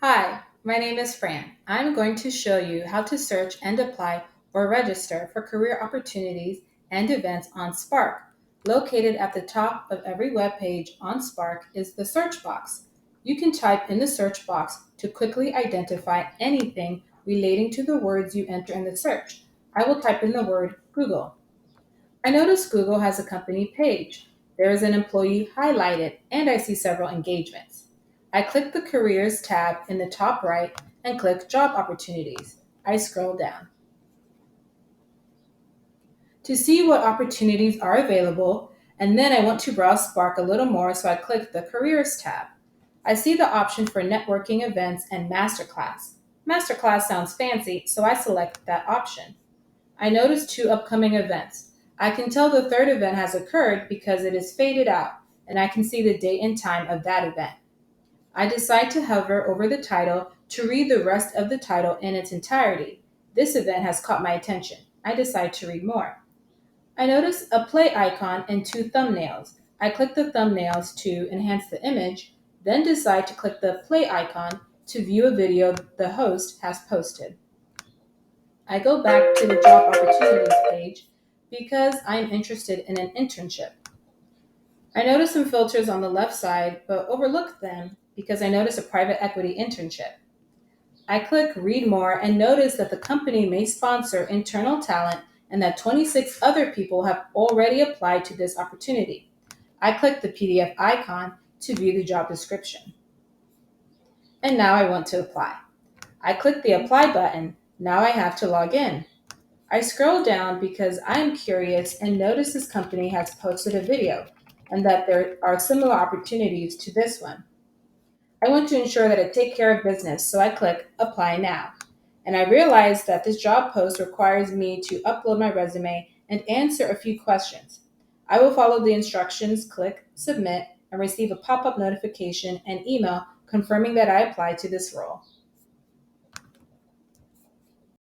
Hi, my name is Fran. I'm going to show you how to search and apply or register for career opportunities and events on Sparc. Located at the top of every web page on Sparc is the search box. You can type in the search box to quickly identify anything relating to the words you enter in the search. I will type in the word Google. I notice Google has a company page. There is an employee highlighted, and I see several engagements. I click the Careers tab in the top right and click Job Opportunities. I scroll down. To see what opportunities are available, and then I want to browse Spark a little more, so I click the Careers tab. I see the option for networking events and Masterclass. Masterclass sounds fancy, so I select that option. I notice two upcoming events. I can tell the third event has occurred because it is faded out, and I can see the date and time of that event. I decide to hover over the title to read the rest of the title in its entirety. This event has caught my attention. I decide to read more. I notice a play icon and two thumbnails. I click the thumbnails to enhance the image, then decide to click the play icon to view a video the host has posted. I go back to the job opportunities page because I'm interested in an internship. I notice some filters on the left side, but overlook them because I notice a private equity internship. I click read more and notice that the company may sponsor internal talent and that 26 other people have already applied to this opportunity. I click the PDF icon to view the job description. And now I want to apply. I click the apply button. Now I have to log in. I scroll down because I am curious and notice this company has posted a video and that there are similar opportunities to this one. I want to ensure that I take care of business, so I click Apply Now. And I realize that this job post requires me to upload my resume and answer a few questions. I will follow the instructions, click Submit, and receive a pop up notification and email confirming that I applied to this role.